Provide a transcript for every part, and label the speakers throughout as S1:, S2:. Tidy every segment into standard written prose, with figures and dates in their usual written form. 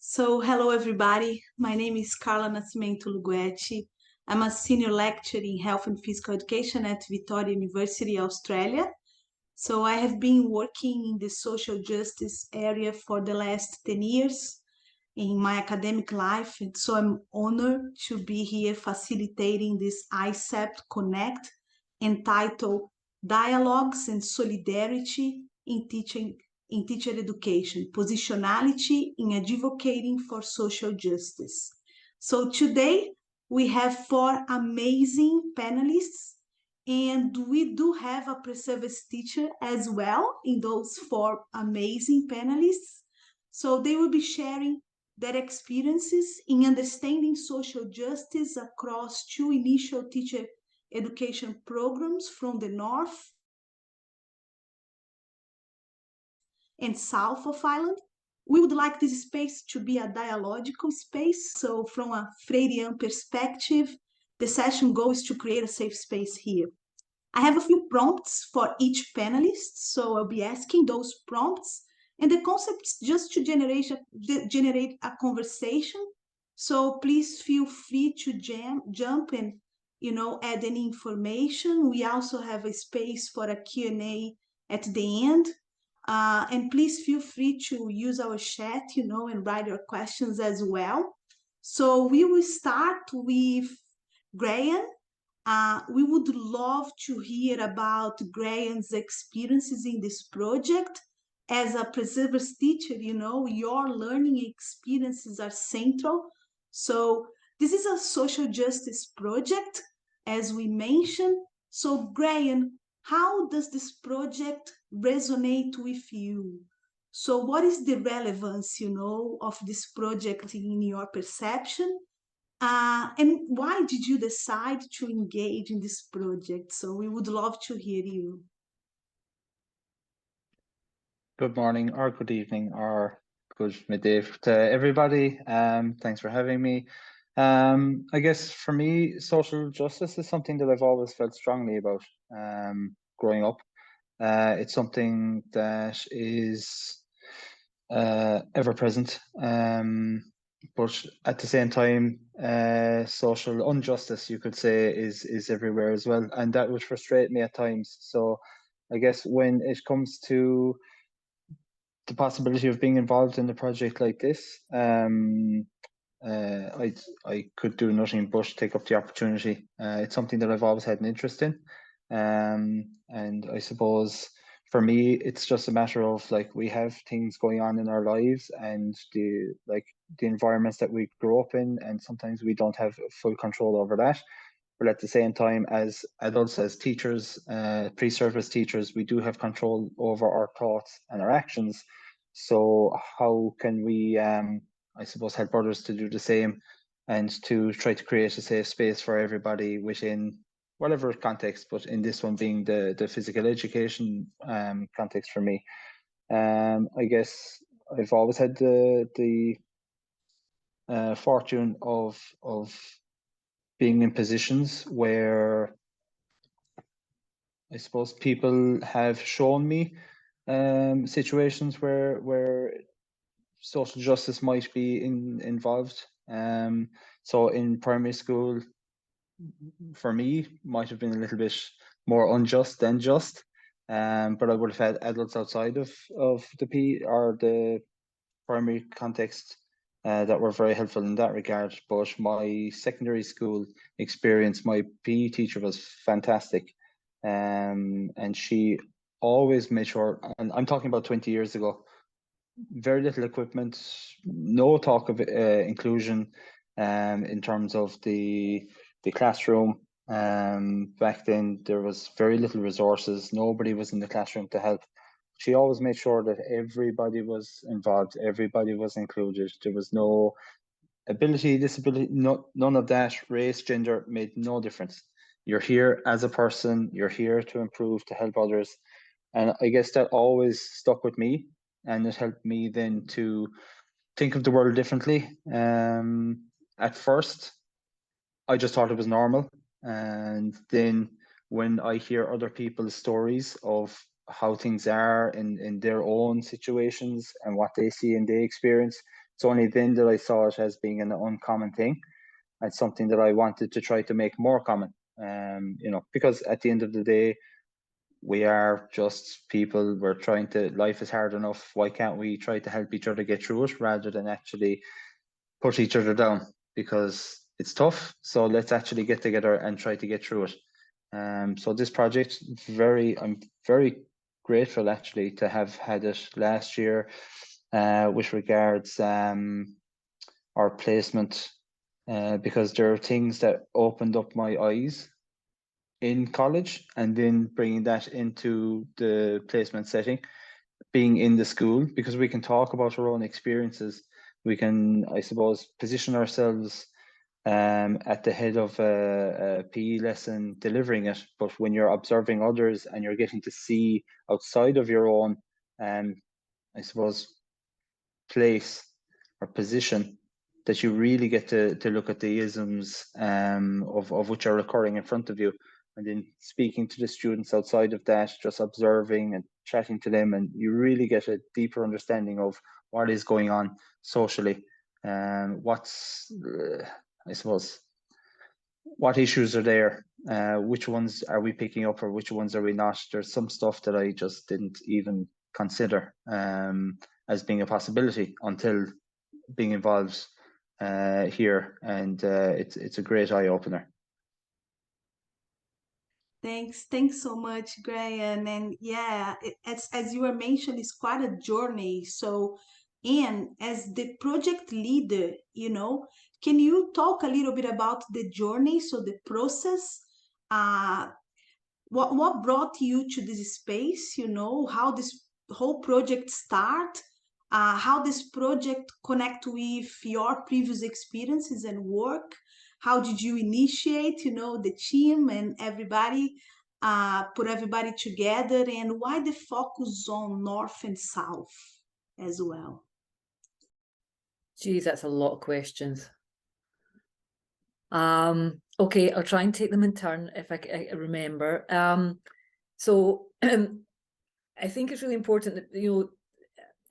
S1: Hello everybody. My name is Carla Luguetti. I'm a senior lecturer in health and physical education at Victoria University, Australia. I have been working in the social justice area for the last 10 years in my academic life. And so I'm honored to be here facilitating this AIESEP Connect entitled Dialogues and Solidarity in Teacher Education, Positionality in Advocating for Social Justice. So today we have four amazing panelists, and we do have a pre-service teacher as well in those four amazing panelists. So they will be sharing their experiences in understanding social justice across two initial teacher education programs from the north and south of Ireland. We would like this space to be a dialogical space. So from a Freirean perspective, the session goal is to create a safe space here. I have a few prompts for each panelist, so I'll be asking those prompts, and the concept is just to generate a conversation. So please feel free to jump and add any information. We also have a space for a Q&A at the end. And please feel free to use our chat, and write your questions as well. So we will start with Graham. We would love to hear about Graham's experiences in this project. As a preservers teacher, your learning experiences are central. So this is a social justice project, as we mentioned. So Graham, how does this project resonate with you? So what is the relevance, of this project in your perception? And why did you decide to engage in this project? So we would love to hear you.
S2: Good morning or good evening or good midday to everybody. Thanks for having me. I guess for me, social justice is something that I've always felt strongly about growing up. It's something that is ever present. But at the same time, social injustice, you could say, is everywhere as well. And that would frustrate me at times. So I guess when it comes to the possibility of being involved in a project like this, I could do nothing but take up the opportunity. It's something that I've always had an interest in, and I suppose for me it's just a matter of like we have things going on in our lives and the environments that we grow up in, and sometimes we don't have full control over that. But at the same time, as adults, as teachers, pre-service teachers, we do have control over our thoughts and our actions. So how can we, I suppose, help others to do the same and to try to create a safe space for everybody within whatever context, but in this one being the physical education context for me. I guess I've always had the fortune of being in positions where I suppose people have shown me situations where social justice might be involved. So in primary school, for me, might have been a little bit more unjust than just. But I would have had adults outside of the primary context that were very helpful in that regard. But my secondary school experience, my PE teacher was fantastic. And she always made sure, and I'm talking about 20 years ago, very little equipment, no talk of inclusion in terms of the classroom. Back then there was very little resources, nobody was in the classroom to help. She always made sure that everybody was involved, everybody was included. There was no ability, disability, none of that. Race, gender made no difference. You're here as a person, you're here to improve, to help others. And I guess that always stuck with me, and it helped me then to think of the world differently. At first, I just thought it was normal. And then when I hear other people's stories of how things are in their own situations and what they see and they experience, It's only then that I saw it as being an uncommon thing and something that I wanted to try to make more common. Because at the end of the day, we are just people. We're trying to, life is hard enough. Why can't we try to help each other get through it rather than actually put each other down? Because it's tough. So let's actually get together and try to get through it. So this project, I'm very grateful actually to have had it last year with regards our placement, because there are things that opened up my eyes in college, and then bringing that into the placement setting, being in the school, because we can talk about our own experiences. We can, I suppose, position ourselves at the head of a PE lesson delivering it. But when you're observing others and you're getting to see outside of your own, I suppose, place or position, that you really get to look at the isms of which are occurring in front of you. And then speaking to the students outside of that, just observing and chatting to them, and you really get a deeper understanding of what is going on socially, what's, I suppose, what issues are there, which ones are we picking up or which ones are we not. There's some stuff that I just didn't even consider as being a possibility until being involved here, and it's a great eye-opener.
S1: Thanks so much, Graham. And yeah, as you were mentioned, it's quite a journey. So, Anne, as the project leader, can you talk a little bit about the journey? So the process, what brought you to this space? How this whole project start? How this project connect with your previous experiences and work? How did you initiate, the team and everybody, put everybody together, and why the focus on North and South as well?
S3: Geez, that's a lot of questions. Okay, I'll try and take them in turn if I remember. So I think it's really important that,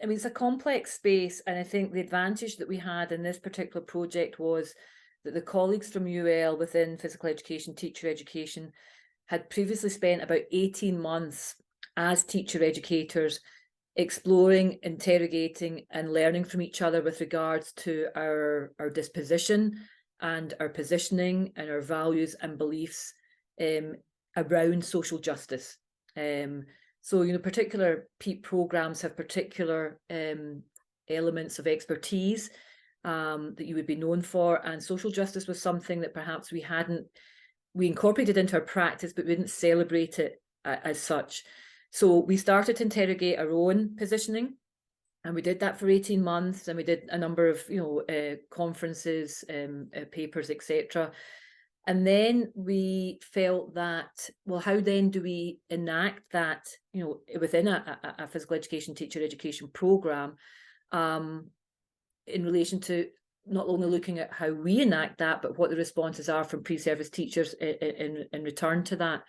S3: it's a complex space, and I think the advantage that we had in this particular project was that the colleagues from UL within physical education, teacher education, had previously spent about 18 months as teacher educators exploring, interrogating and learning from each other with regards to our disposition and our positioning and our values and beliefs around social justice. So, particular PEEP programs have particular elements of expertise that you would be known for, and social justice was something that perhaps we incorporated into our practice, but we didn't celebrate it as such. So we started to interrogate our own positioning, and we did that for 18 months, and we did a number of, conferences, papers, etc. And then we felt that, well, how then do we enact that, within a physical education, teacher education program, in relation to not only looking at how we enact that, but what the responses are from pre-service teachers in return to that.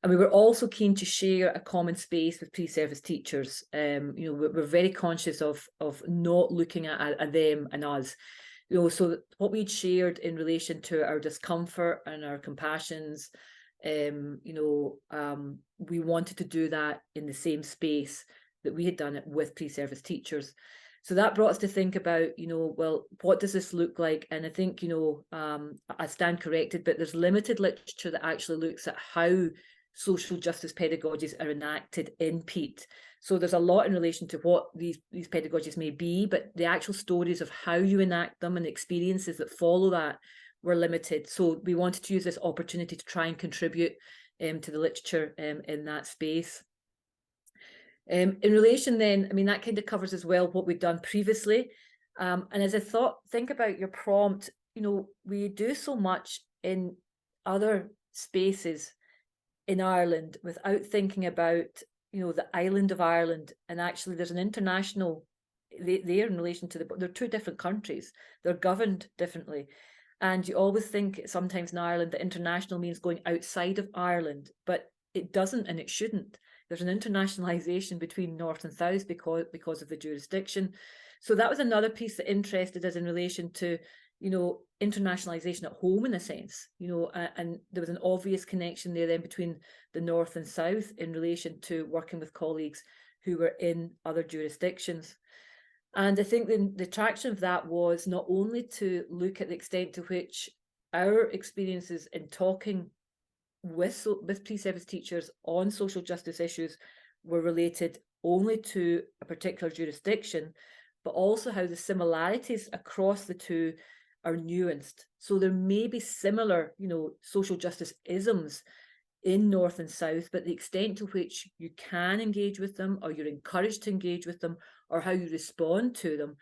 S3: And we were also keen to share a common space with pre-service teachers. We're very conscious of not looking at them and us. So what we'd shared in relation to our discomfort and our compassions, we wanted to do that in the same space that we had done it with pre-service teachers. So that brought us to think about, well, what does this look like? And I think, I stand corrected, but there's limited literature that actually looks at how social justice pedagogies are enacted in PEET. So there's a lot in relation to what these pedagogies may be, but the actual stories of how you enact them and the experiences that follow that were limited. So we wanted to use this opportunity to try and contribute to the literature in that space. In relation then, that kind of covers as well what we've done previously. And as I think about your prompt, we do so much in other spaces in Ireland without thinking about, the island of Ireland. And actually there's an international there in relation to they're two different countries. They're governed differently. And you always think sometimes in Ireland that international means going outside of Ireland, but it doesn't, and it shouldn't. There's an internationalization between North and South because of the jurisdiction. So that was another piece that interested us in relation to, internationalization at home, in a sense, and there was an obvious connection there then between the North and South in relation to working with colleagues who were in other jurisdictions. And I think the attraction of that was not only to look at the extent to which our experiences in talking with pre-service teachers on social justice issues were related only to a particular jurisdiction, but also how the similarities across the two are nuanced. So there may be similar, social justice isms in North and South, but the extent to which you can engage with them, or you're encouraged to engage with them, or how you respond to them,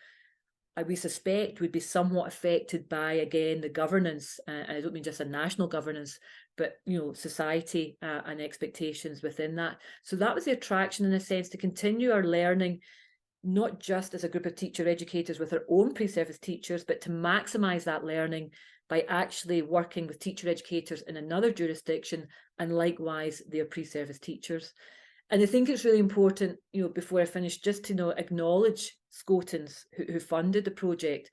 S3: we suspect would be somewhat affected by, again, the governance, and I don't mean just a national governance, but society and expectations within that. So that was the attraction, in a sense, to continue our learning, not just as a group of teacher educators with our own pre-service teachers, but to maximise that learning by actually working with teacher educators in another jurisdiction, and likewise their pre-service teachers. And I think it's really important, before I finish, just to acknowledge SCOTENS, who funded the project.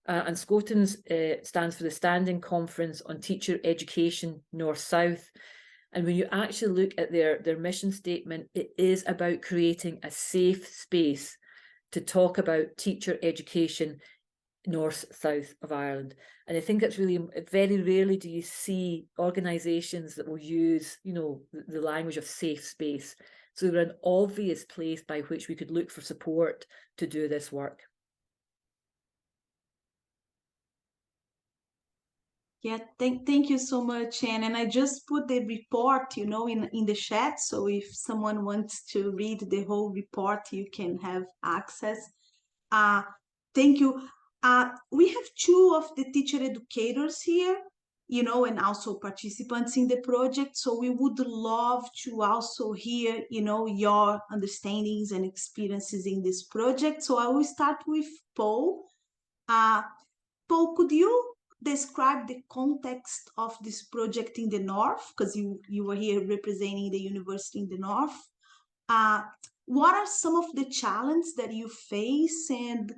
S3: And SCOTENS stands for the Standing Conference on Teacher Education North-South. And when you actually look at their mission statement, it is about creating a safe space to talk about teacher education North-South of Ireland. And I think it's really, very rarely do you see organisations that will use, the language of safe space. So they're an obvious place by which we could look for support to do this work.
S1: Yeah, thank you so much, Anne. And I just put the report, in the chat. So if someone wants to read the whole report, you can have access. Thank you. We have two of the teacher educators here, and also participants in the project. So we would love to also hear, your understandings and experiences in this project. So I will start with Paul. Paul, could you describe the context of this project in the North? Because you were here representing the university in the North. What are some of the challenges that you face, and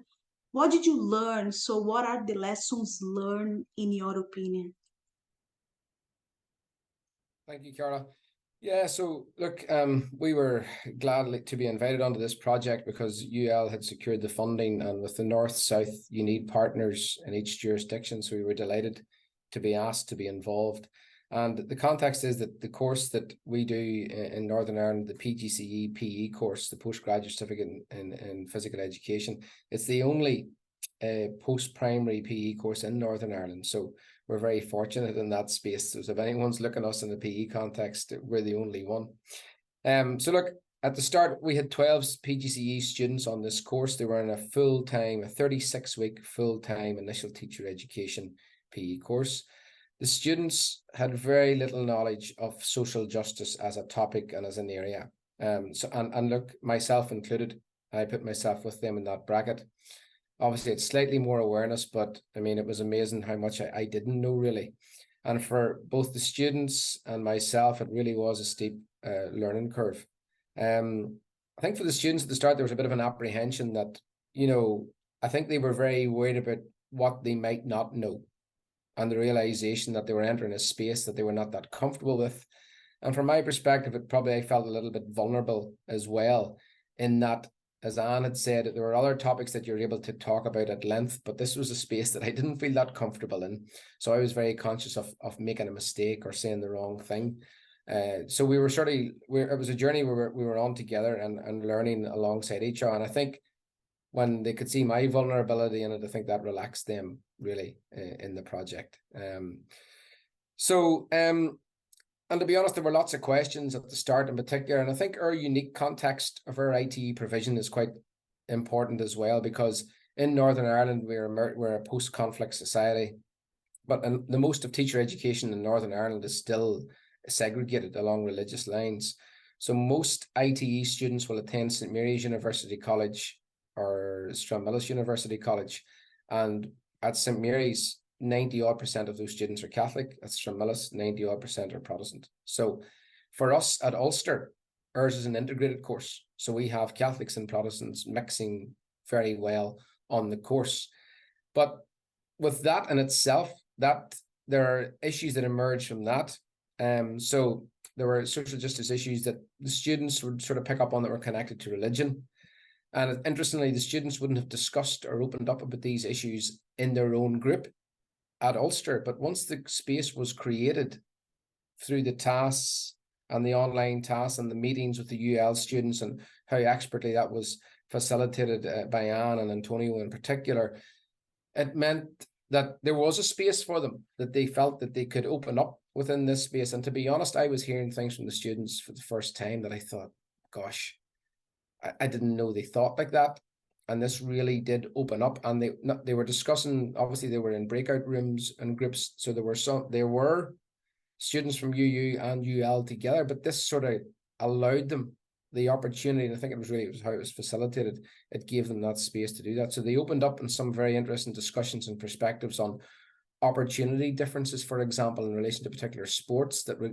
S1: what did you learn? So what are the lessons learned in your opinion?
S4: Thank you, Carla. Yeah, so look, we were glad to be invited onto this project because UL had secured the funding, and with the North-South, you need partners in each jurisdiction. So we were delighted to be asked to be involved. And the context is that the course that we do in Northern Ireland, the PGCE PE course, the postgraduate certificate in physical education, it's the only post-primary PE course in Northern Ireland. So we're very fortunate in that space. So if anyone's looking at us in the PE context, we're the only one. So look, at the start, we had 12 PGCE students on this course. They were in a 36-week full-time initial teacher education PE course. The students had very little knowledge of social justice as a topic and as an area. And look, myself included, I put myself with them in that bracket. Obviously, it's slightly more awareness, but I mean, it was amazing how much I didn't know, really. And for both the students and myself, it really was a steep learning curve. I think for the students at the start, there was a bit of an apprehension that, I think they were very worried about what they might not know, and the realization that they were entering a space that they were not that comfortable with. And from my perspective, I felt a little bit vulnerable as well, in that, as Anne had said, there were other topics that you're able to talk about at length, but this was a space that I didn't feel that comfortable in. So I was very conscious of making a mistake or saying the wrong thing. So we were it was a journey we were on together and learning alongside each other. And I think when they could see my vulnerability in it, I think that relaxed them really in the project. And to be honest, there were lots of questions at the start in particular. And I think our unique context of our ITE provision is quite important as well, because in Northern Ireland, we're a post-conflict society, but the most of teacher education in Northern Ireland is still segregated along religious lines. So most ITE students will attend St. Mary's University College or Stranmillis University College. And at St. Mary's, 90% of those students are Catholic. At Stranmillis, 90% are Protestant. So for us at Ulster, ours is an integrated course. So we have Catholics and Protestants mixing very well on the course. But with that in itself, that there are issues that emerge from that. So there were social justice issues that the students would sort of pick up on that were connected to religion. And interestingly, the students wouldn't have discussed or opened up about these issues in their own group at Ulster. But once the space was created through the tasks and the online tasks and the meetings with the UL students and how expertly that was facilitated by Anne and Antonio in particular, it meant that there was a space for them, that they felt that they could open up within this space. And to be honest, I was hearing things from the students for the first time that I thought, gosh, I didn't know they thought like that. And this really did open up. And they were discussing, obviously they were in breakout rooms and groups. So there were students from UU and UL together, but this sort of allowed them the opportunity, and I think it was how it was facilitated. It gave them that space to do that. So they opened up in some very interesting discussions and perspectives on opportunity differences, for example, in relation to particular sports that were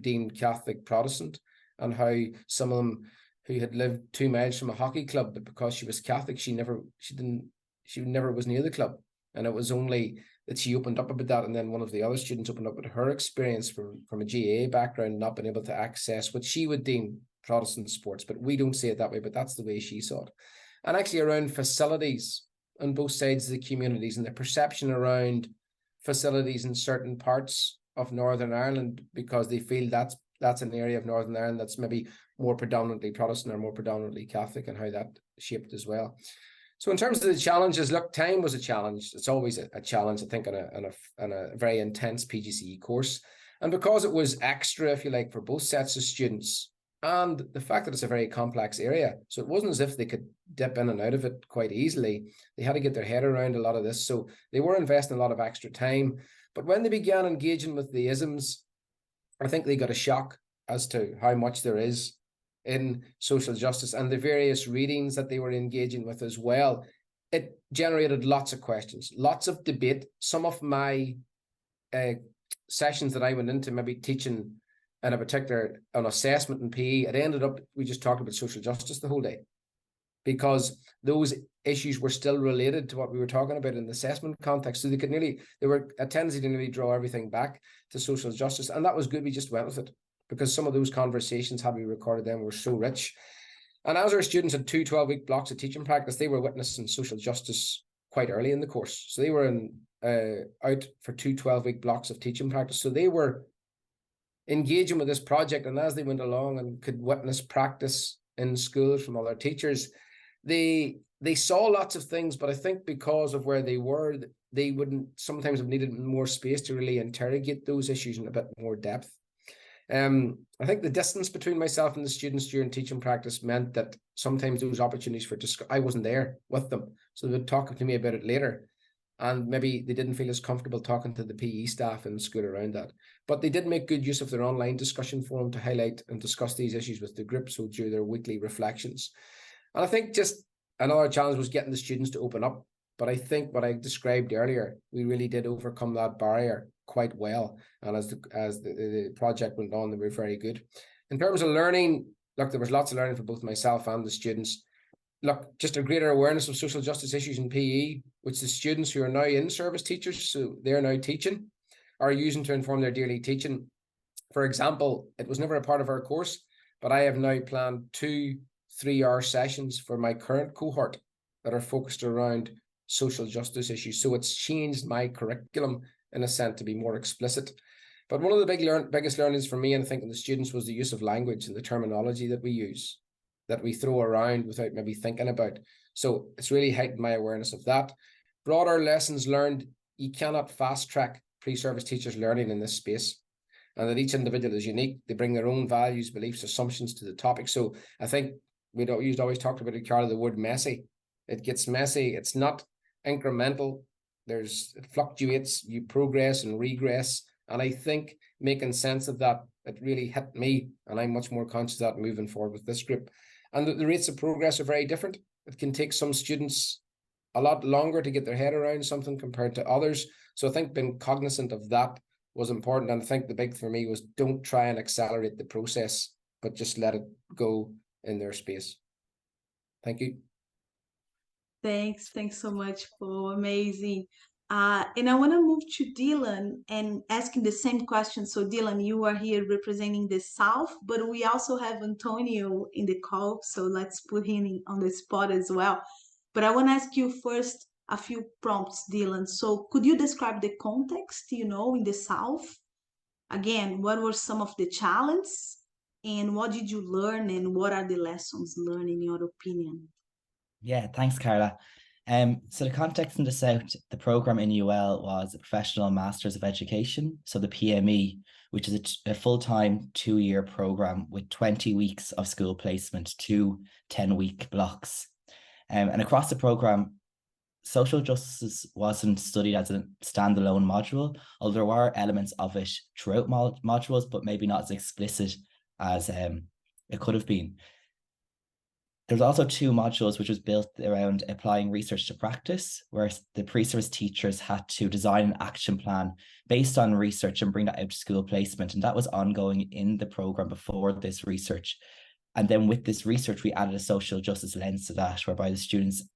S4: deemed Catholic Protestant, and how some of them who had lived 2 miles from a hockey club, but because she was Catholic, she never was near the club. And it was only that she opened up about that, and then one of the other students opened up about her experience from a GAA background, not being able to access what she would deem Protestant sports, but we don't say it that way, but that's the way she saw it. And actually around facilities on both sides of the communities and the perception around facilities in certain parts of Northern Ireland, because they feel that's an area of Northern Ireland that's maybe more predominantly Protestant or more predominantly Catholic, and how that shaped as well. So in terms of the challenges, look, time was a challenge. It's always a challenge, I think, on a very intense PGCE course. And because it was extra, if you like, for both sets of students, and the fact that it's a very complex area, so it wasn't as if they could dip in and out of it quite easily. They had to get their head around a lot of this. So they were investing a lot of extra time. But when they began engaging with the isms, I think they got a shock as to how much there is in social justice and the various readings that they were engaging with as well. It generated lots of questions, lots of debate. Some of my sessions that I went into, maybe teaching in a particular an assessment in PE, it ended up, we just talked about social justice the whole day, because those issues were still related to what we were talking about in the assessment context. So there were a tendency to nearly draw everything back to social justice. And that was good. We just went with it, because some of those conversations, had we recorded them, were so rich. And as our students had 2 12-week blocks of teaching practice, they were witnessing social justice quite early in the course. So they were out for 2 12-week blocks of teaching practice. So they were engaging with this project, and as they went along and could witness practice in schools from other teachers, they saw lots of things. But I think because of where they were, they wouldn't sometimes have needed more space to really interrogate those issues in a bit more depth. I think the distance between myself and the students during teaching practice meant that sometimes those opportunities for I wasn't there with them, so they would talk to me about it later, and maybe they didn't feel as comfortable talking to the PE staff in school around that. But they did make good use of their online discussion forum to highlight and discuss these issues with the group, so during their weekly reflections. And I think just another challenge was getting the students to open up. But I think what I described earlier, we really did overcome that barrier quite well. And as the project went on, they were very good. In terms of learning, look, there was lots of learning for both myself and the students. Look, just a greater awareness of social justice issues in PE, which the students who are now in service teachers, so they're now teaching, are using to inform their daily teaching. For example, it was never a part of our course, but I have now planned 2 3-hour sessions for my current cohort that are focused around social justice issues. So it's changed my curriculum in a sense to be more explicit. But one of the biggest learnings for me, and I think in the students, was the use of language and the terminology that we use, that we throw around without maybe thinking about. So it's really heightened my awareness of that. Broader lessons learned: you cannot fast track pre-service teachers' learning in this space, and that each individual is unique. They bring their own values, beliefs, assumptions to the topic. So I think we always talked about it, Carla, the word messy. It gets messy. It's not incremental. It fluctuates. You progress and regress. And I think making sense of that, it really hit me, and I'm much more conscious of that moving forward with this group. And the rates of progress are very different. It can take some students a lot longer to get their head around something compared to others. So I think being cognizant of that was important. And I think the big thing for me was, don't try and accelerate the process, but just let it go in their space. Thank you.
S1: Thanks so much, Paul. Amazing. And I want to move to Dylan and asking the same question. So, Dylan, you are here representing the South, but we also have Antonio in the call. So let's put him on the spot as well. But I want to ask you first a few prompts, Dylan. So, could you describe the context, in the South? Again, what were some of the challenges and what did you learn and what are the lessons learned in your opinion?
S5: Yeah, thanks, Carla. So the context in the South, the program in UL was a Professional Masters of Education, so the PME, which is a full-time 2-year program with 20 weeks of school placement, 2 10-week blocks. And across the program, social justice wasn't studied as a standalone module, although there were elements of it throughout modules, but maybe not as explicit as it could have been. There's also 2 modules which was built around applying research to practice, where the pre-service teachers had to design an action plan based on research and bring that out to school placement. And that was ongoing in the program before this research. And then with this research, we added a social justice lens to that, whereby the students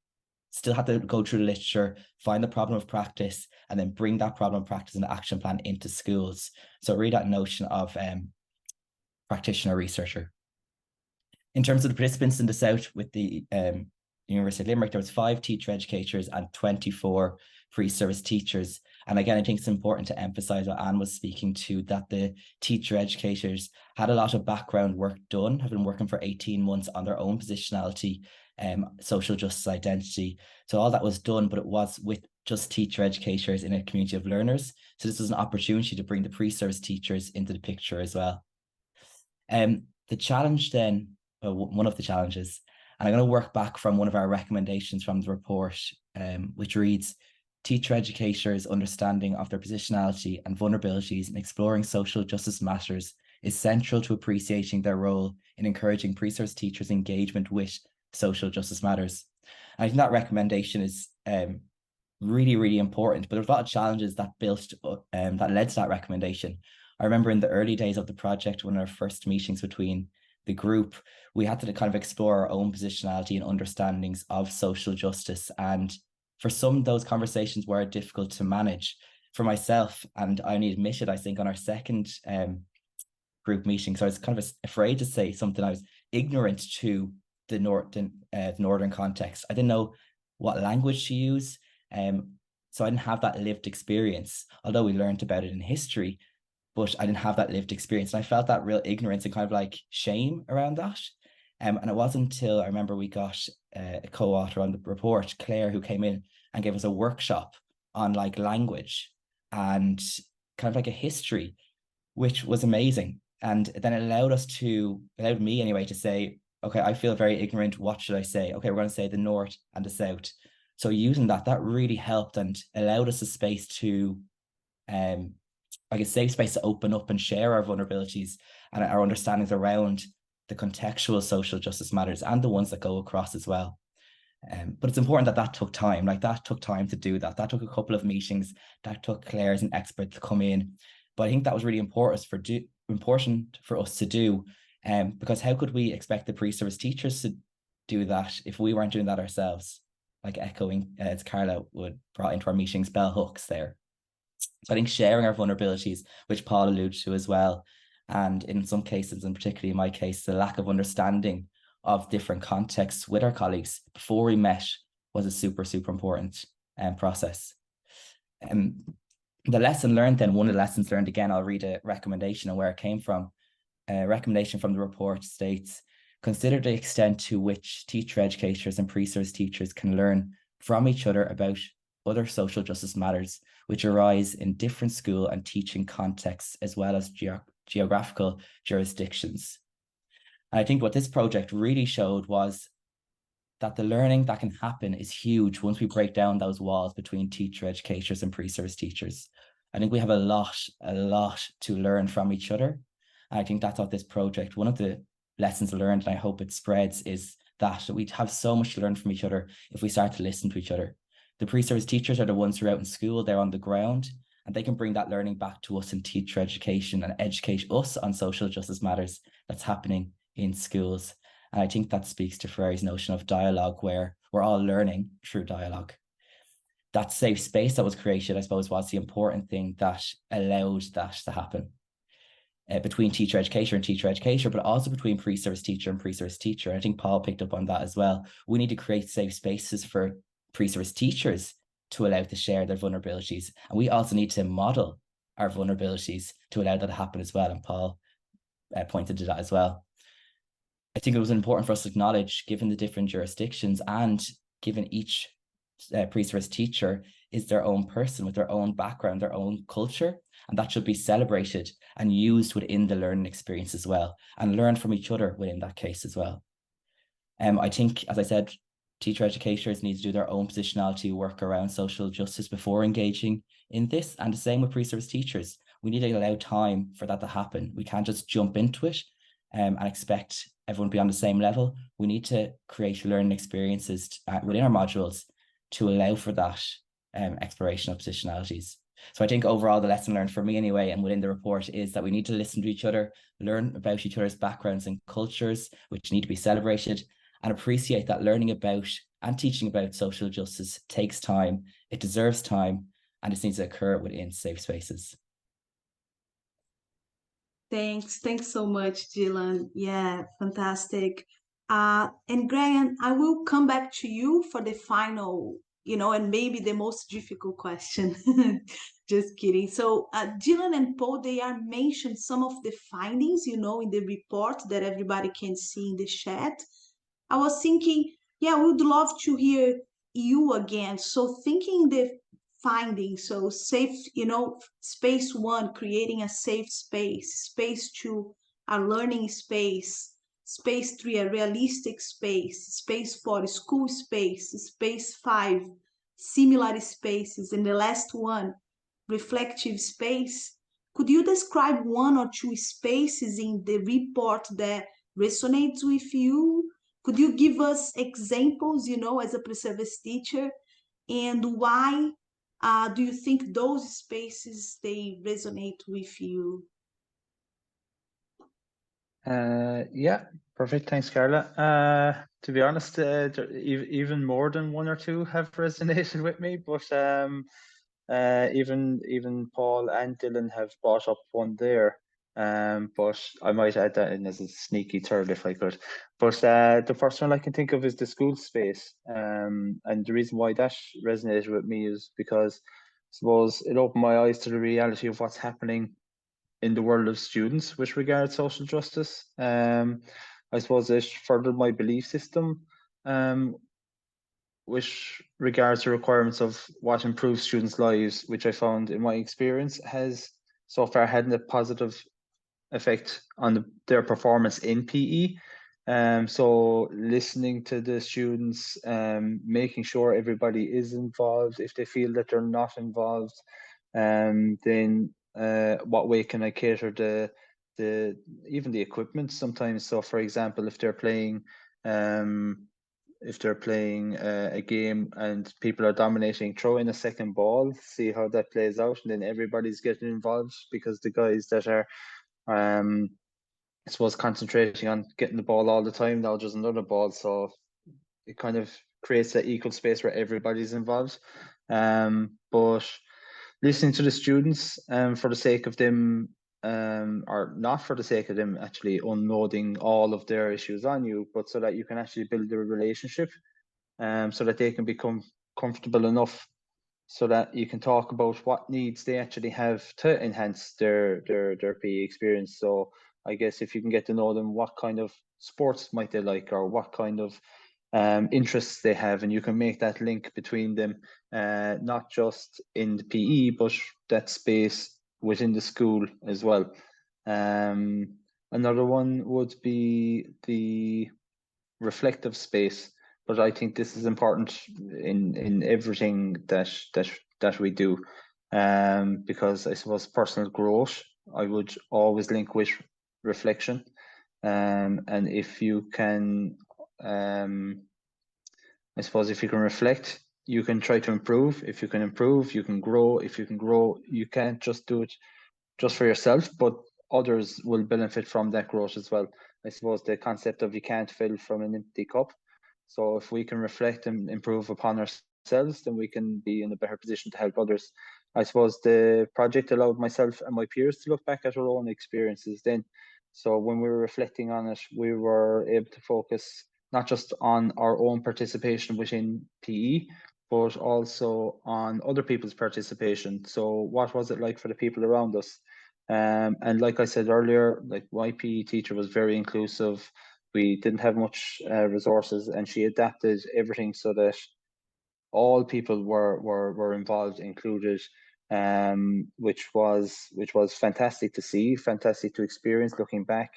S5: still had to go through the literature, find the problem of practice, and then bring that problem of practice and the action plan into schools. So really that notion of practitioner researcher. In terms of the participants in the South with the University of Limerick, there was 5 teacher educators and 24 pre-service teachers. And again, I think it's important to emphasize what Anne was speaking to, that the teacher educators had a lot of background work done, have been working for 18 months on their own positionality, social justice identity. So all that was done, but it was with just teacher educators in a community of learners. So this was an opportunity to bring the pre-service teachers into the picture as well. The challenge then, one of the challenges, and I'm going to work back from one of our recommendations from the report, which reads, teacher educators' understanding of their positionality and vulnerabilities in exploring social justice matters is central to appreciating their role in encouraging pre-service teachers' engagement with social justice matters. And I think that recommendation is really, really important, but there's a lot of challenges that that led to that recommendation. I remember in the early days of the project, one of our first meetings between the group, we had to kind of explore our own positionality and understandings of social justice. And for some, those conversations were difficult to manage. For myself, and I only admitted, I think, on our second group meeting, so I was kind of afraid to say something. I was ignorant to the northern context. I didn't know what language to use. So I didn't have that lived experience, although we learned about it in history, but I didn't have that lived experience. And I felt that real ignorance and kind of like shame around that. And it wasn't until I remember we got a co-author on the report, Claire, who came in and gave us a workshop on like language and kind of like a history, which was amazing. And then it allowed me anyway to say, okay, I feel very ignorant. What should I say? Okay, we're going to say the North and the South. So using that really helped and allowed us a space to, like a safe space to open up and share our vulnerabilities and our understandings around the contextual social justice matters and the ones that go across as well. But it's important that took time. Like that took time to do that. That took a couple of meetings. That took Claire as an expert to come in. But I think that was really important for us to do. Because how could we expect the pre-service teachers to do that if we weren't doing that ourselves? Like echoing, as Carla would brought into our meetings, bell hooks there. So I think sharing our vulnerabilities, which Paul alluded to as well, and in some cases, and particularly in my case, the lack of understanding of different contexts with our colleagues before we met was a super, super important process. The lesson learned then, one of the lessons learned, again, I'll read a recommendation on where it came from. A recommendation from the report states, consider the extent to which teacher educators and pre-service teachers can learn from each other about other social justice matters which arise in different school and teaching contexts as well as geographical jurisdictions. And I think what this project really showed was that the learning that can happen is huge once we break down those walls between teacher educators and pre-service teachers. I think we have a lot to learn from each other. And I think that's what this project, one of the lessons learned, and I hope it spreads, is that we have so much to learn from each other if we start to listen to each other. The pre-service teachers are the ones who are out in school, they're on the ground, and they can bring that learning back to us in teacher education and educate us on social justice matters that's happening in schools. And I think that speaks to Ferrari's notion of dialogue, where we're we're all learning through dialogue. That safe space that was created, I suppose, was the important thing that allowed that to happen. Between teacher educator and teacher educator, but also between pre-service teacher and pre-service teacher. I think Paul picked up on that as well. We need to create safe spaces for pre-service teachers to allow to share their vulnerabilities. And we also need to model our vulnerabilities to allow that to happen as well. And Paul pointed to that as well. I think it was important for us to acknowledge, given the different jurisdictions and given each pre-service teacher is their own person with their own background, their own culture, and that should be celebrated and used within the learning experience as well, and learn from each other within that case as well. I think, as I said, teacher educators need to do their own positionality work around social justice before engaging in this, and the same with pre-service teachers. We need to allow time for that to happen. We can't just jump into it and expect everyone to be on the same level. We need to create learning experiences within our modules to allow for that exploration of positionalities. So I think overall the lesson learned for me anyway, and within the report, is that we need to listen to each other, learn about each other's backgrounds and cultures, which need to be celebrated, and appreciate that learning about and teaching about social justice takes time, it deserves time, and it needs to occur within safe spaces.
S1: Thanks so much, Dylan. Yeah, fantastic. And Graham, I will come back to you for the final, and maybe the most difficult question. Just kidding. So Dylan and Paul, they are mentioned some of the findings, in the report that everybody can see in the chat. I was thinking, yeah, we would love to hear you again. So thinking the findings, so safe, space 1, creating a safe space, space 2, a learning space, space 3, a realistic space, space 4, school space, space 5, similar spaces, and the last one, reflective space. Could you describe 1 or 2 spaces in the report that resonates with you? Could you give us examples, as a pre-service teacher, and why do you think those spaces, they resonate with you?
S2: Yeah, perfect. Thanks, Carla. To be honest, even more than 1 or 2 have resonated with me, but even Paul and Dylan have brought up one there. But I might add that in as a sneaky third if I could. But the first one I can think of is the school space. And the reason why that resonated with me is because I suppose it opened my eyes to the reality of what's happening in the world of students with regard to social justice. I suppose it furthered my belief system with regards to requirements of what improves students' lives, which I found in my experience has so far had a positive effect on their performance in PE. So listening to the students, making sure everybody is involved. If they feel that they're not involved, then what way can I cater even the equipment sometimes? So for example, if they're playing a game and people are dominating, throw in a second ball, see how that plays out, and then everybody's getting involved, because the guys that are I suppose concentrating on getting the ball all the time, now there's another ball, so it kind of creates that equal space where everybody's involved. But listening to the students, for the sake of them, or not for the sake of them actually unloading all of their issues on you, but so that you can actually build a relationship, so that they can become comfortable enough so that you can talk about what needs they actually have to enhance their PE experience. So I guess if you can get to know them, what kind of sports might they like, or what kind of interests they have, and you can make that link between them, not just in the PE, but that space within the school as well. Another one would be the reflective space, but I think this is important in everything that we do, because I suppose personal growth I would always link with reflection, and if you can, I suppose if you can reflect, you can try to improve. If you can improve, you can grow. If you can grow, you can't just do it just for yourself, but others will benefit from that growth as well. I suppose the concept of you can't fill from an empty cup. So if we can reflect and improve upon ourselves, then we can be in a better position to help others. I suppose the project allowed myself and my peers to look back at our own experiences then. So when we were reflecting on it, we were able to focus not just on our own participation within PE, but also on other people's participation. So what was it like for the people around us? And like I said earlier, like my PE teacher was very inclusive. We didn't have much resources, and she adapted everything so that all people were involved, included, which was fantastic to see, fantastic to experience looking back.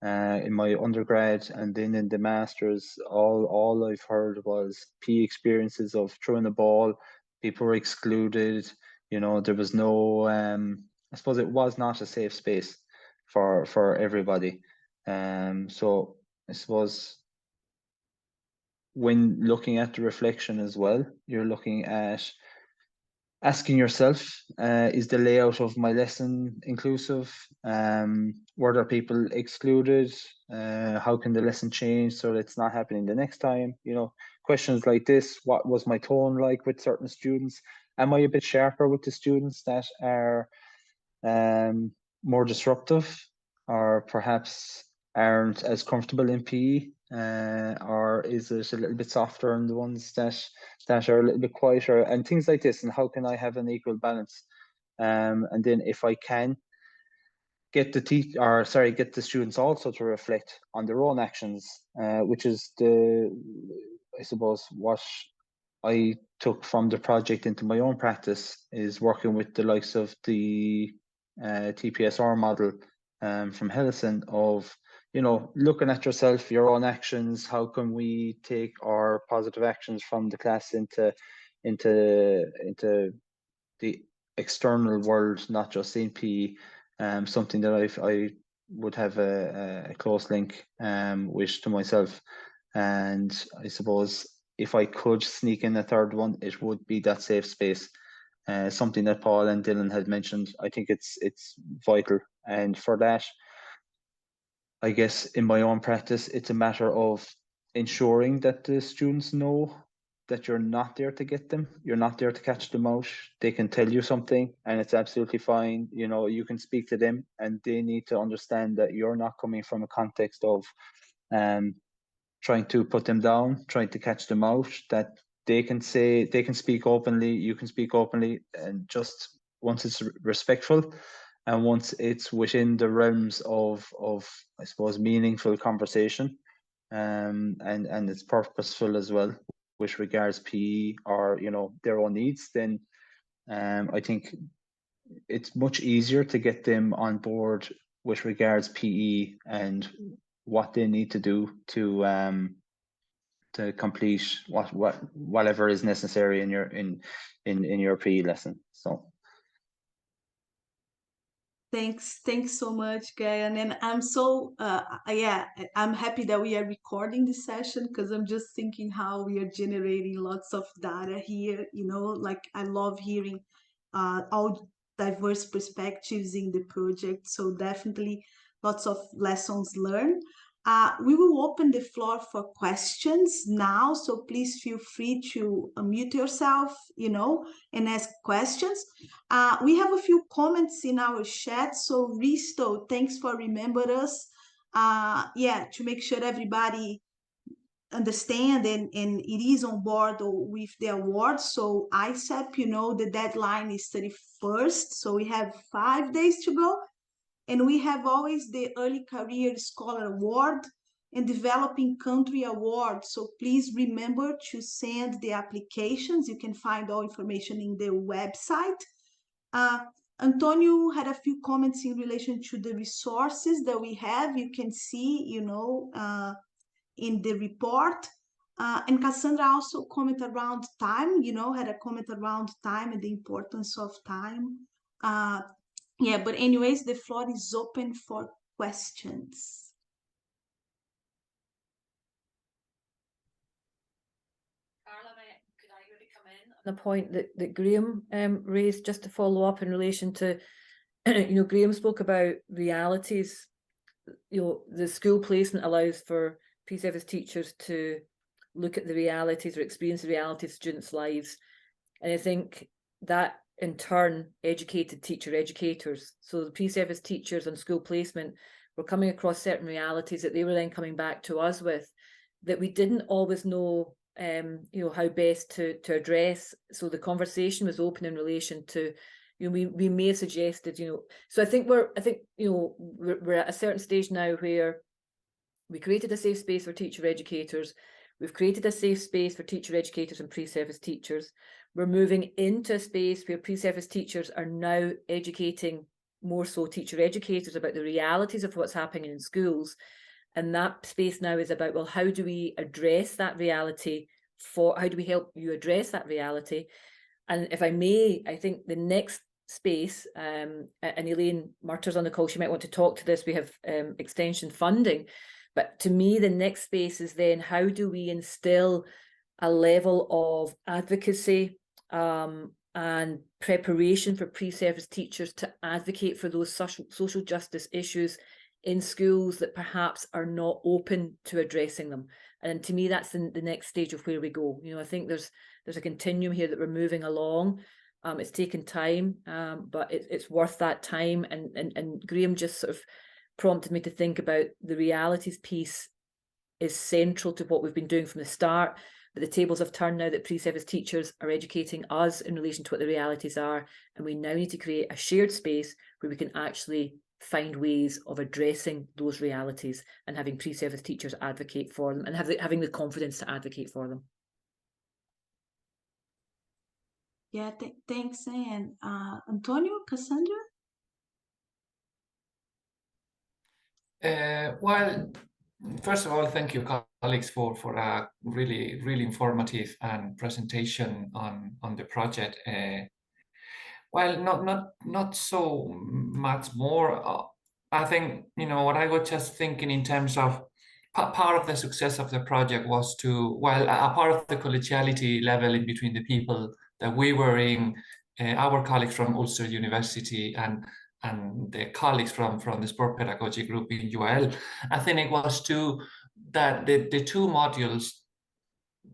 S2: In my undergrad and then in the masters, all I've heard was PE experiences of throwing the ball. People were excluded. You know, there was no. I suppose it was not a safe space for everybody. So I suppose when looking at the reflection as well, you're looking at asking yourself, is the layout of my lesson inclusive? Were there people excluded? How can the lesson change so that it's not happening the next time? You know, questions like this. What was my tone like with certain students? Am I a bit sharper with the students that are more disruptive, or perhaps aren't as comfortable in PE? Or is it a little bit softer on the ones that are a little bit quieter, and things like this? And how can I have an equal balance? And then if I can get the students also to reflect on their own actions, which is I suppose what I took from the project into my own practice, is working with the likes of the TPSR model from Hellison of, you know, looking at yourself, your own actions. How can we take our positive actions from the class into the external world, not just in PE? Something that I would have a close link with to myself. And I suppose if I could sneak in a third one, it would be that safe space. Something that Paul and Dylan had mentioned. I think it's vital, and for that, I guess in my own practice, it's a matter of ensuring that the students know that you're not there to get them. You're not there to catch them out. They can tell you something and it's absolutely fine. You know, you can speak to them, and they need to understand that you're not coming from a context of trying to put them down, trying to catch them out, that they can speak openly, you can speak openly, and just once it's respectful and once it's within the realms of I suppose meaningful conversation, and it's purposeful as well with regards PE or, you know, their own needs, then I think it's much easier to get them on board with regards PE and what they need to do to complete whatever is necessary in your PE lesson. So
S1: thanks so much, Gaia. And I'm so I'm happy that we are recording this session, because I'm just thinking how we are generating lots of data here. You know, like I love hearing all diverse perspectives in the project. So definitely lots of lessons learned. We will open the floor for questions now, so please feel free to unmute yourself, you know, and ask questions. We have a few comments in our chat, so Risto, thanks for remembering us. To make sure everybody understand and it is on board with the award. So AIESEP, you know, the deadline is 31st, so we have 5 days to go. And we have always the Early Career Scholar Award and Developing Country Award. So please remember to send the applications. You can find all information in the website. Antonio had a few comments in relation to the resources that we have. You can see, you know, in the report. And Cassandra also commented around time, you know, had a comment around time and the importance of time. But anyways, the floor is open for questions.
S3: Carla, could I maybe come in on the point that Graham raised, just to follow up in relation to, you know, Graham spoke about realities. You know, the school placement allows for PE service teachers to look at the realities or experience the realities of students' lives. And I think that in turn educated educators. So the pre-service teachers on school placement were coming across certain realities that they were then coming back to us with, that we didn't always know how best to address. So the conversation was open in relation to, we may have suggested, so I think we're at a certain stage now where we created a safe space for teacher educators. We've created a safe space for teacher educators and pre-service teachers. We're moving into a space where pre-service teachers are now educating more so teacher educators about the realities of what's happening in schools. And that space now is about, well, how do we address that reality? How do we help you address that reality? And if I may, I think the next space, and Elaine Murter's on the call, she might want to talk to this. We have extension funding. But to me, the next space is then, how do we instill a level of advocacy and preparation for pre-service teachers to advocate for those social justice issues in schools that perhaps are not open to addressing them. And to me, that's the next stage of where we go. I think there's a continuum here that we're moving along. It's taken time, but it's worth that time. And Graham just sort of prompted me to think about the realities piece is central to what we've been doing from the start. But the tables have turned now that pre-service teachers are educating us in relation to what the realities are. And we now need to create a shared space where we can actually find ways of addressing those realities and having pre-service teachers advocate for them and having the confidence to advocate for them.
S1: Yeah, thanks, Anne. Antonio, Cassandra?
S6: Well, first of all, thank you, colleagues, for a really, really informative presentation on the project. Well, not so much more. I think, what I was just thinking in terms of part of the success of the project was a part of the collegiality level in between the people that we were in, our colleagues from Ulster University and the colleagues from the sport pedagogy group in UL. I think it was that the two modules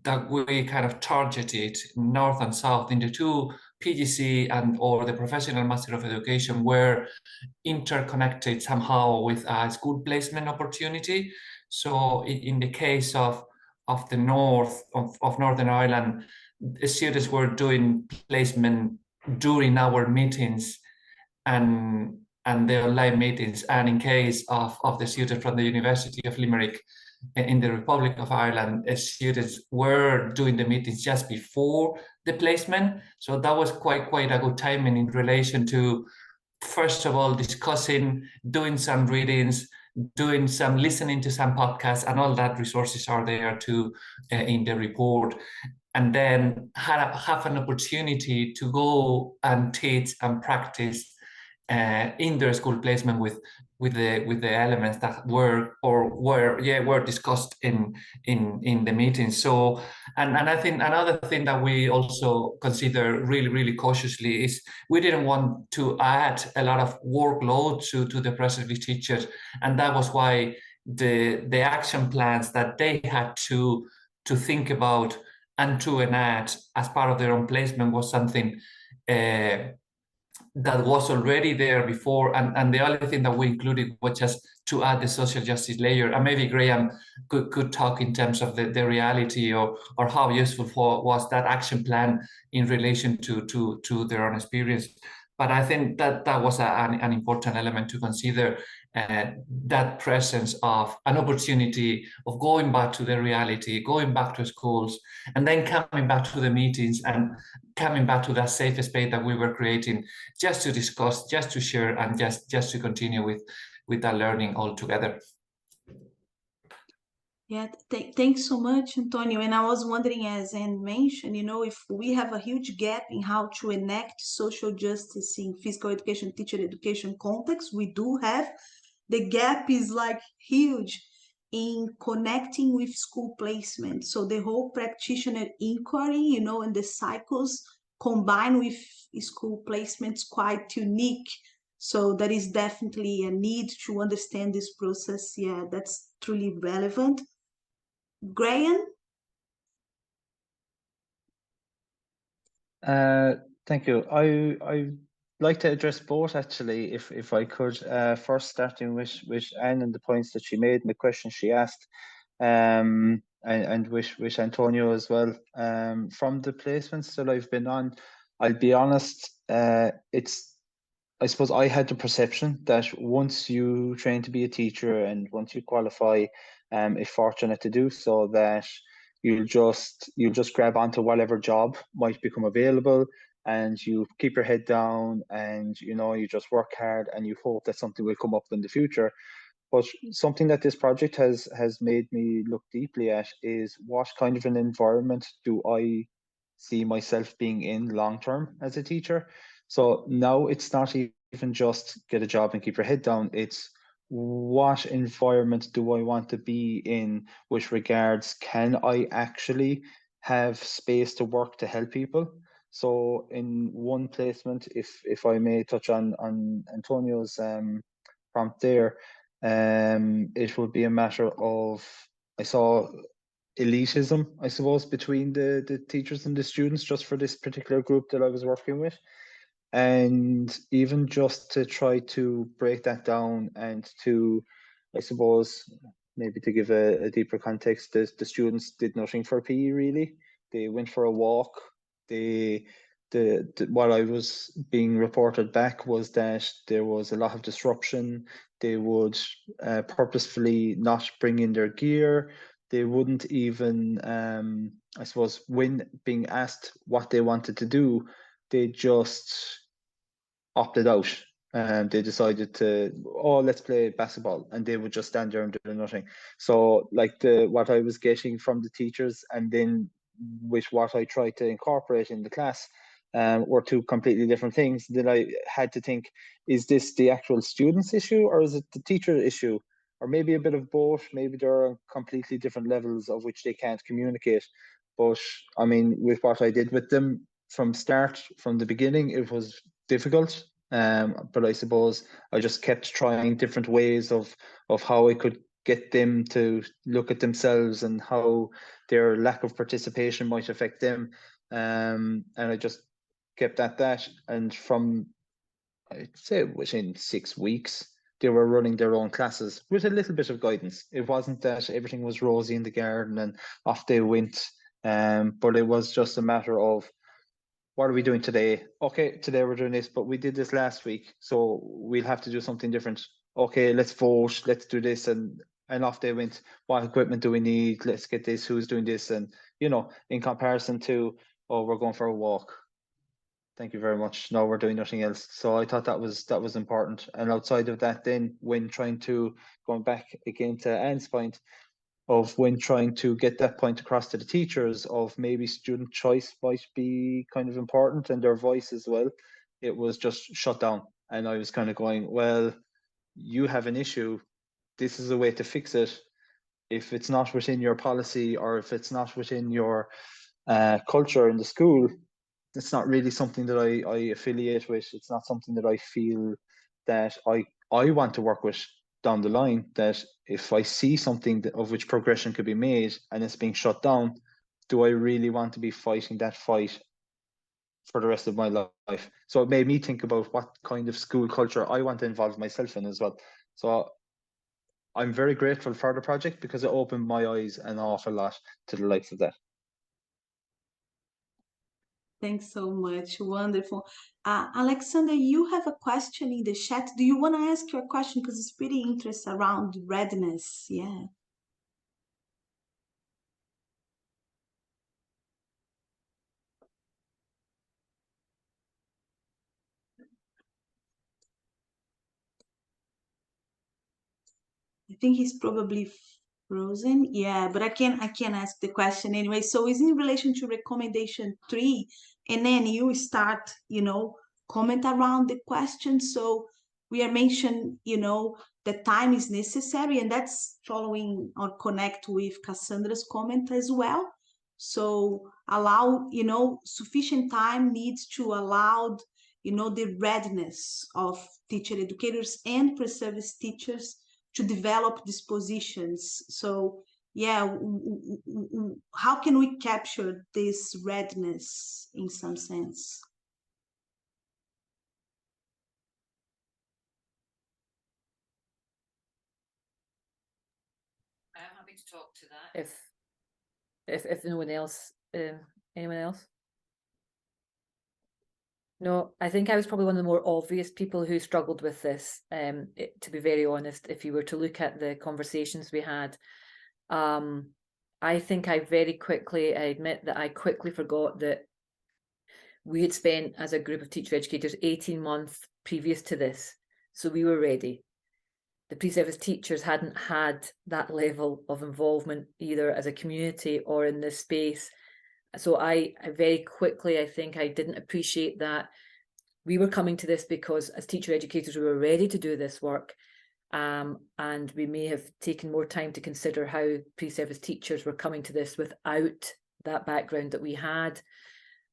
S6: that we kind of targeted, North and South, in the two PGC or the Professional Master of Education, were interconnected somehow with a school placement opportunity. So in the case of the north of Northern Ireland, the students were doing placement during our meetings and the online meetings. And in case of the students from the University of Limerick in the Republic of Ireland, students were doing the meetings just before the placement. So that was quite a good timing in relation to, first of all, discussing, doing some readings, listening to some podcasts, and all that resources are there too in the report. And then have an opportunity to go and teach and practice in their school placement with the elements that were discussed in the meeting. So and I think another thing that we also consider really cautiously is we didn't want to add a lot of workload to the pre-service teachers, and that was why the action plans that they had to think about and to enact as part of their own placement was something that was already there before, and the only thing that we included was just to add the social justice layer. And maybe Graham could talk in terms of the reality or how useful was that action plan in relation to their own experience. But I think that was an important element to consider, that presence of an opportunity of going back to the reality, going back to schools, and then coming back to the meetings and coming back to that safe space that we were creating, just to discuss, just to share, and just to continue with that learning all together.
S1: Yeah, thanks so much, Antonio. And I was wondering, as Anne mentioned, if we have a huge gap in how to enact social justice in physical education, teacher education context, we do have. The gap is like huge in connecting with school placement. So the whole practitioner inquiry, and the cycles combined with school placements quite unique. So there is definitely a need to understand this process. Yeah, that's truly relevant. Graham?
S2: Thank you. I like to address both actually, if I could. First, starting with Anne and the points that she made and the questions she asked, and with Antonio as well. From the placements that I've been on, I'll be honest. I suppose I had the perception that once you train to be a teacher and once you qualify, if fortunate to do so, that you'll just grab onto whatever job might become available, and you keep your head down, and you just work hard, and you hope that something will come up in the future. But something that this project has made me look deeply at is what kind of an environment do I see myself being in long term as a teacher. So now it's not even just get a job and keep your head down. It's what environment do I want to be in, with regards, can I actually have space to work to help people? So in one placement, if I may touch on Antonio's prompt there, it would be a matter of, I saw elitism, I suppose, between the teachers and the students just for this particular group that I was working with. And even just to try to break that down and to, I suppose, maybe to give a deeper context, the students did nothing for PE really. They went for a walk. What I was being reported back was that there was a lot of disruption. They would purposefully not bring in their gear. They wouldn't even, I suppose, when being asked what they wanted to do, they just opted out, and they decided to, oh, let's play basketball, and they would just stand there and do nothing. So like what I was getting from the teachers, and then with what I tried to incorporate in the class, were two completely different things. Then I had to think, is this the actual student's issue, or is it the teacher issue, or maybe a bit of both? Maybe there are completely different levels of which they can't communicate. But I mean, with what I did with them from the beginning, it was difficult. But I suppose I just kept trying different ways of how I could get them to look at themselves and how their lack of participation might affect them. And I just kept at that. And from, I'd say within 6 weeks, they were running their own classes with a little bit of guidance. It wasn't that everything was rosy in the garden and off they went. But it was just a matter of, what are we doing today? Okay, today we're doing this, but we did this last week, so we'll have to do something different. Okay, let's vote, let's do this, and off they went. What equipment do we need? Let's get this, who's doing this? And in comparison to, oh, we're going for a walk. Thank you very much. No, we're doing nothing else. So I thought that was important. And outside of that, then when trying to, going back again to Anne's point, of when trying to get that point across to the teachers of maybe student choice might be kind of important and their voice as well, it was just shut down. And I was kind of going, well, you have an issue. This is a way to fix it. If it's not within your policy, or if it's not within your culture in the school, it's not really something that I affiliate with. It's not something that I feel that I want to work with down the line. That if I see something of which progression could be made and it's being shut down, do I really want to be fighting that fight for the rest of my life? So it made me think about what kind of school culture I want to involve myself in as well. So I'm very grateful for the project because it opened my eyes an awful lot to the likes of that.
S1: Thanks so much. Wonderful. Alexander, you have a question in the chat. Do you want to ask your question? Because it's pretty interesting around readiness. Yeah. I think he's probably frozen. Yeah, but I can ask the question anyway. So it's in relation to recommendation 3, and then you start, comment around the question. So we are mentioned, that time is necessary, and that's following or connect with Cassandra's comment as well. So allow, sufficient time needs to allow, the readiness of teacher educators and pre-service teachers to develop these positions. So yeah, how can we capture this readiness in some sense?
S3: I'm happy to talk to that if no one else, anyone else? No, I think I was probably one of the more obvious people who struggled with this, to be very honest, if you were to look at the conversations we had. I think I admit that I quickly forgot that we had spent, as a group of teacher educators, 18 months previous to this. So we were ready. The pre-service teachers hadn't had that level of involvement either as a community or in this space. So I very quickly, I think I didn't appreciate that we were coming to this because as teacher educators, we were ready to do this work. And we may have taken more time to consider how pre-service teachers were coming to this without that background that we had.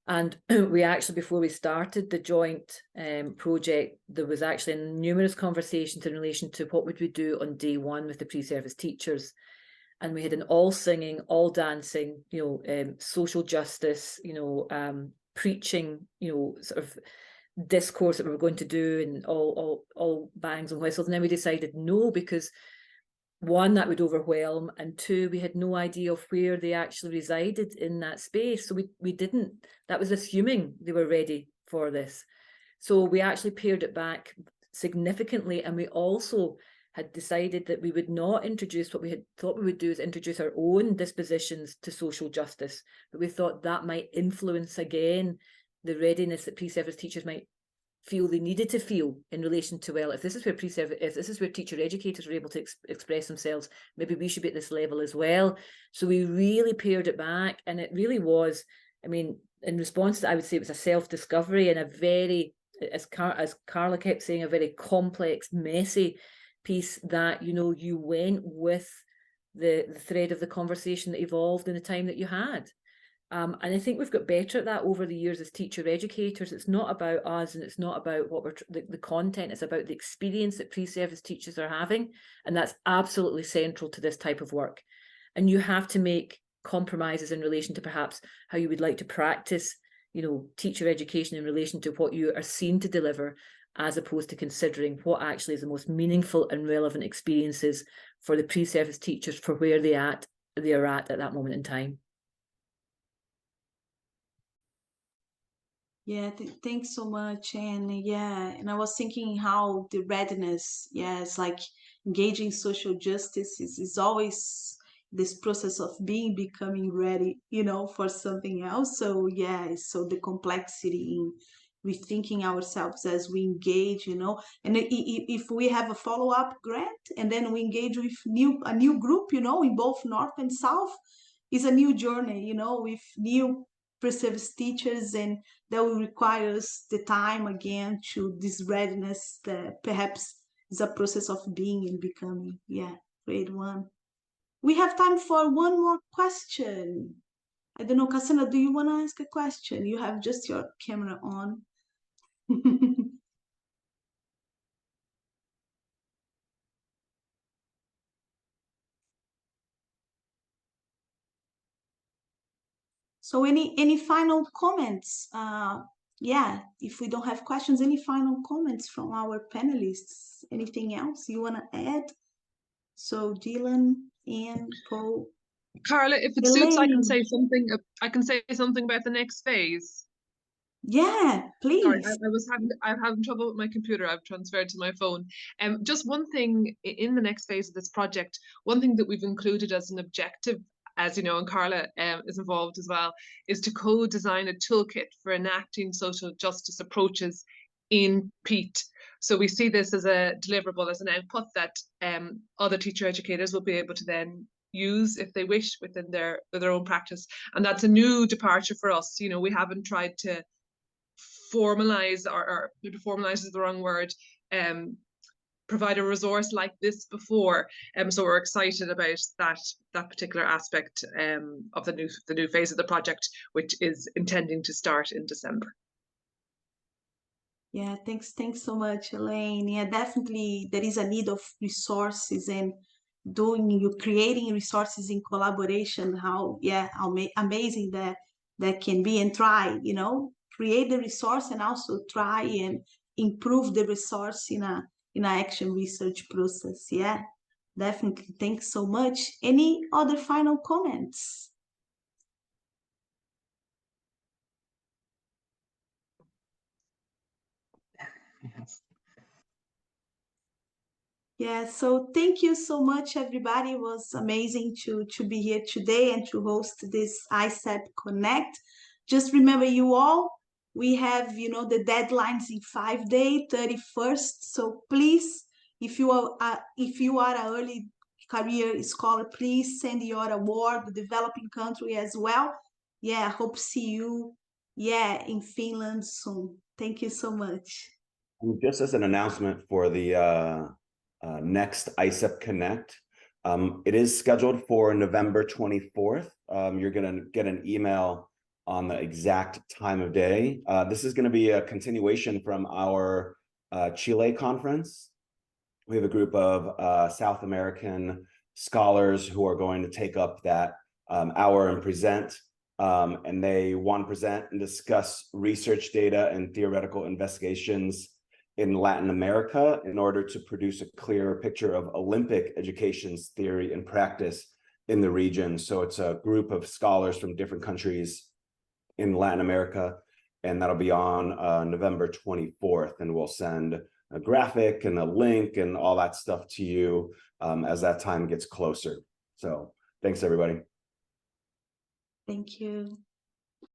S3: And we actually, before we started the joint project, there was actually numerous conversations in relation to what would we do on day one with the pre-service teachers. And we had an all singing, all dancing, social justice, preaching, sort of discourse that we were going to do, and all bangs and whistles. And then we decided no, because one, that would overwhelm, and two, we had no idea of where they actually resided in that space. So we didn't, that was assuming they were ready for this. So we actually pared it back significantly, and we also had decided that we would not introduce what we had thought we would do, is introduce our own dispositions to social justice. But we thought that might influence again the readiness that pre-service teachers might feel they needed to feel in relation to, well, if this is where teacher educators are able to express themselves, maybe we should be at this level as well. So we really pared it back, and it really was, I mean, in response to that, I would say it was a self-discovery and a very, as Carla kept saying, a very complex, messy piece that, you went with the thread of the conversation that evolved in the time that you had. And I think we've got better at that over the years as teacher educators. It's not about us, and it's not about what the content. It's about the experience that pre-service teachers are having, and that's absolutely central to this type of work. And you have to make compromises in relation to perhaps how you would like to practice, teacher education in relation to what you are seen to deliver, as opposed to considering what actually is the most meaningful and relevant experiences for the pre-service teachers for where they are at that moment in time.
S1: Yeah, thanks so much. And yeah, and I was thinking how the readiness, it's like engaging social justice is always this process of becoming ready, for something else. So yeah, so the complexity in rethinking ourselves as we engage, and if we have a follow-up grant and then we engage with a new group, in both North and South, is a new journey, with new pre-service teachers, and that will require us the time again to this readiness that perhaps is a process of being and becoming. Yeah, great one. We have time for one more question. I don't know, Cassandra, do you want to ask a question? You have just your camera on. So any final comments? Yeah, if we don't have questions, any final comments from our panelists? Anything else you want to add? So Dylan, Ann, Paul.
S7: Carla, if it suits, I can say something. I can say something about the next phase.
S1: Yeah, please.
S7: Sorry, I'm having trouble with my computer. I've transferred to my phone. Just one thing in the next phase of this project. One thing that we've included as an objective, as you know, and Carla is involved as well, is to co-design a toolkit for enacting social justice approaches in PEAT. So we see this as a deliverable, as an output that other teacher educators will be able to then use if they wish within their own practice. And that's a new departure for us. We haven't tried to formalize, or maybe formalize is the wrong word, provide a resource like this before. So we're excited about that particular aspect of the new phase of the project, which is intending to start in December.
S1: Yeah, thanks so much, Elaine. Yeah, definitely there is a need of resources, and you creating resources in collaboration, how amazing that can be, and try, create the resource and also try and improve the resource in a action research process. Yeah, definitely. Thanks so much. Any other final comments?
S2: Yes.
S1: Yeah, so thank you so much, everybody. It was amazing to be here today and to host this AIESEP Connect. Just remember, you all, we have, the deadlines in 5 days, 31st. So please, if you are an early career scholar, please send your award to the developing country as well. Yeah, I hope to see you, in Finland soon. Thank you so much.
S8: Just as an announcement for the next AIESEP Connect, it is scheduled for November 24th. You're going to get an email on the exact time of day. This is going to be a continuation from our Chile conference. We have a group of South American scholars who are going to take up that hour and present. And they want to present and discuss research data and theoretical investigations in Latin America in order to produce a clearer picture of Olympic education's theory and practice in the region. So it's a group of scholars from different countries in Latin America, and that'll be on November 24th. And we'll send a graphic and a link and all that stuff to you as that time gets closer. So thanks, everybody.
S1: Thank you.